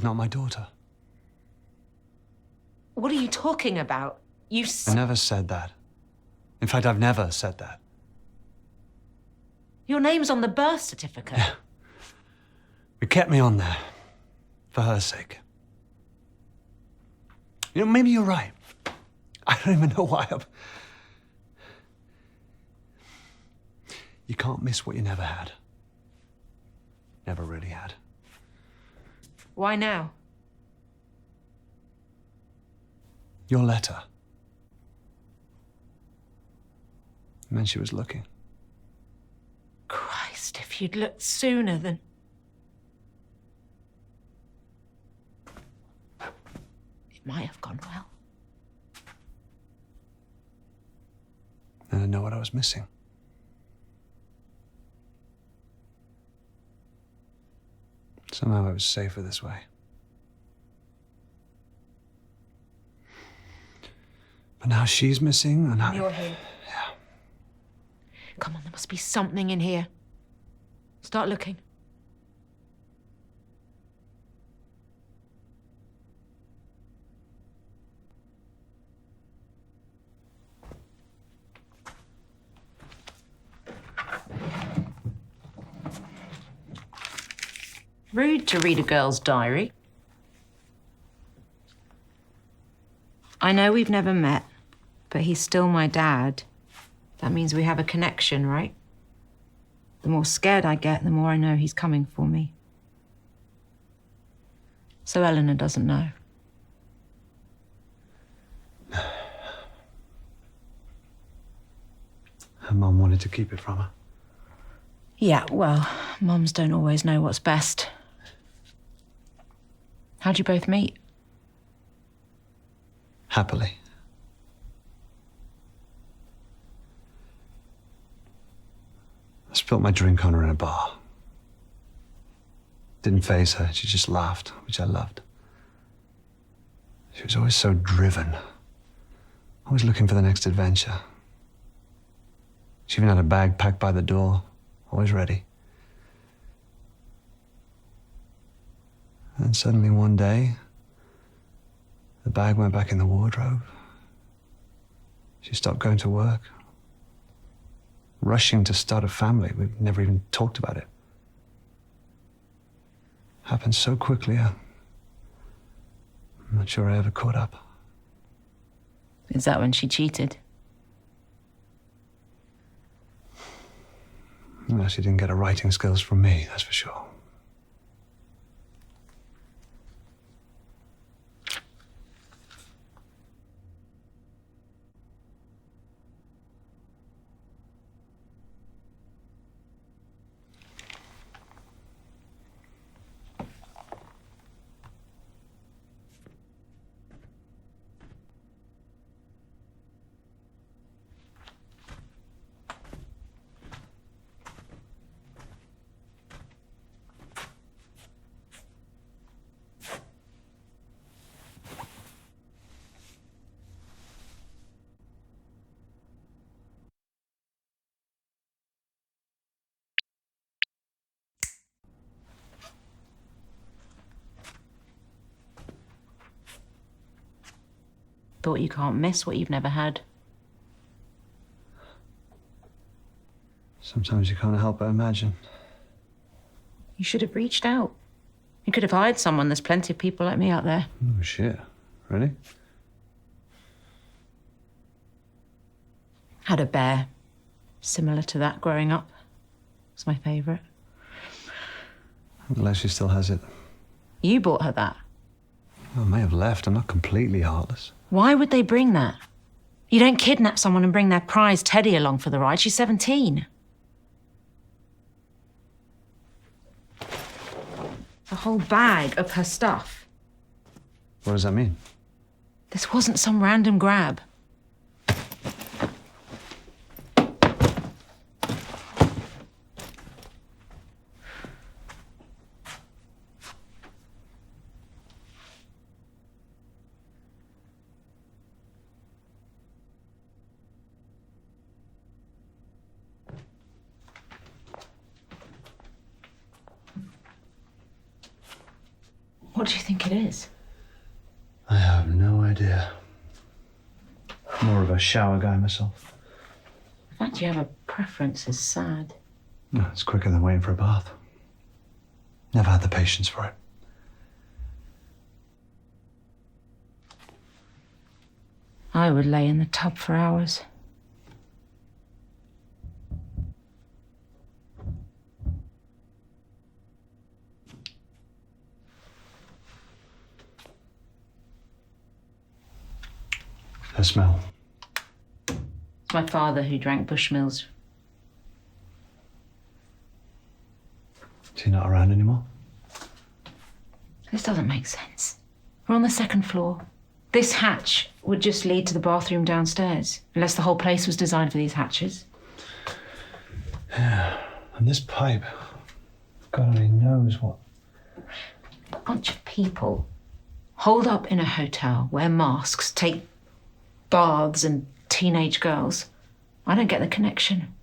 not my daughter. What are you talking about? I never said that. In fact, I've never said that. Your name's on the birth certificate. Yeah. It kept me on there. For her sake. You know, maybe you're right. I don't even know why I'm... You can't miss what you never had. Never really had. Why now? Your letter. It meant she was looking. Christ, if you'd looked sooner then... It might have gone well. And I know what I was missing. Somehow I was safer this way. But now she's missing and You're here. Yeah. Come on, there must be something in here. Start looking. Rude to read a girl's diary. I know we've never met, but he's still my dad. That means we have a connection, right? The more scared I get, the more I know he's coming for me. So Eleanor doesn't know. Her mum wanted to keep it from her. Yeah, well, mums don't always know what's best. How'd you both meet? Happily. I spilled my drink on her in a bar. Didn't faze her. She just laughed, which I loved. She was always so driven. Always looking for the next adventure. She even had a bag packed by the door, always ready. And suddenly one day, the bag went back in the wardrobe. She stopped going to work. Rushing to start a family. We never even talked about it. Happened so quickly, I'm not sure I ever caught up. Is that when she cheated? Well, she didn't get her writing skills from me, that's for sure. Thought you can't miss what you've never had. Sometimes you can't help but imagine. You should have reached out. You could have hired someone. There's plenty of people like me out there. Oh, shit. Really? Had a bear. Similar to that growing up. It's my favourite. Unless she still has it. You bought her that. I may have left. I'm not completely heartless. Why would they bring that? You don't kidnap someone and bring their prize Teddy along for the ride. She's 17. A whole bag of her stuff. What does that mean? This wasn't some random grab. What do you think it is? I have no idea. More of a shower guy myself. The fact you have a preference is sad. No, it's quicker than waiting for a bath. Never had the patience for it. I would lay in the tub for hours. The smell. It's my father who drank Bushmills. Is he not around anymore? This doesn't make sense. We're on the second floor. This hatch would just lead to the bathroom downstairs, unless the whole place was designed for these hatches. Yeah, and this pipe, God only knows what. A bunch of people holed up in a hotel, wear masks, take baths and teenage girls. I don't get the connection.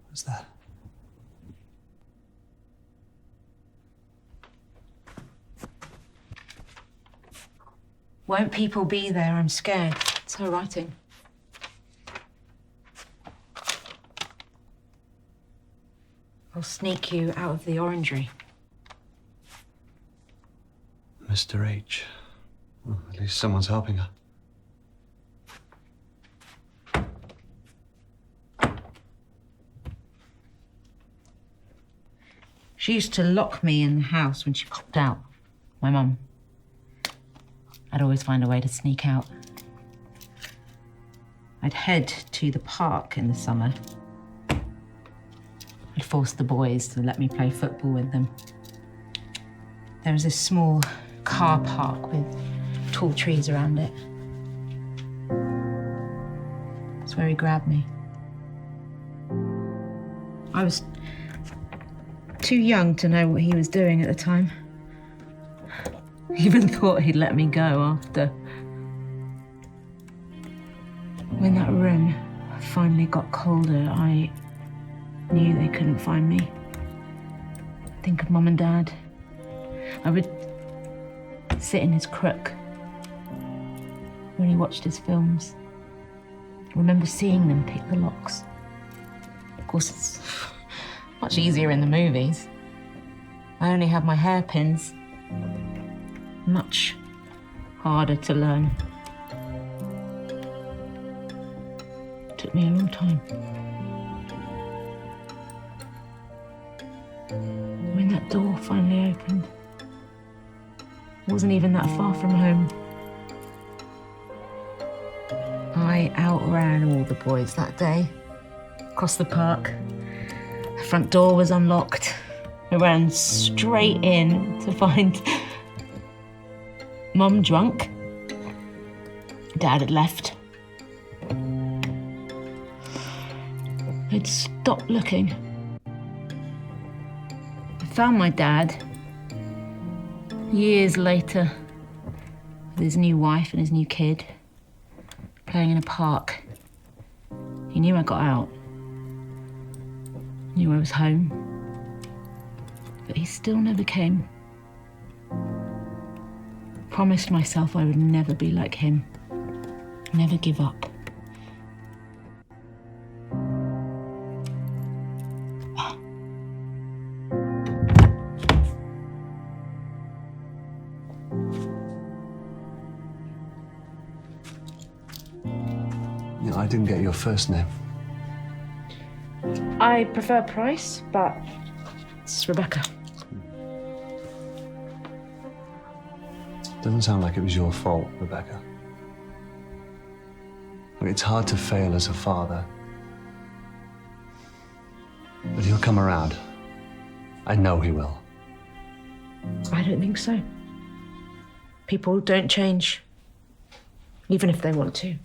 What's that? Won't people be there? I'm scared. It's her writing. I'll sneak you out of the orangery. Mr. H. Well, at least someone's helping her. She used to lock me in the house when she popped out. My mum. I'd always find a way to sneak out. I'd head to the park in the summer. I'd force the boys to let me play football with them. There was this small car park with tall trees around it. That's where he grabbed me. I was too young to know what he was doing at the time. He even thought he'd let me go after. When that room finally got colder, I knew they couldn't find me. Think of Mum and Dad. I would sit in his crook when he watched his films. I remember seeing them pick the locks. Of course, it's much easier in the movies. I only have my hairpins. Much harder to learn. Took me a long time. When that door finally opened, it wasn't even that far from home. I outran all the boys that day. Across the park. The front door was unlocked. I ran straight in to find Mum drunk. Dad had left. I'd stopped looking. I found my dad years later with his new wife and his new kid playing in a park. He knew I got out. Knew I was home. But he still never came. Promised myself I would never be like him. Never give up. You know, I didn't get your first name. I prefer Price, but it's Rebecca. Doesn't sound like it was your fault, Rebecca. Look, it's hard to fail as a father. But he'll come around. I know he will. I don't think so. People don't change, even if they want to.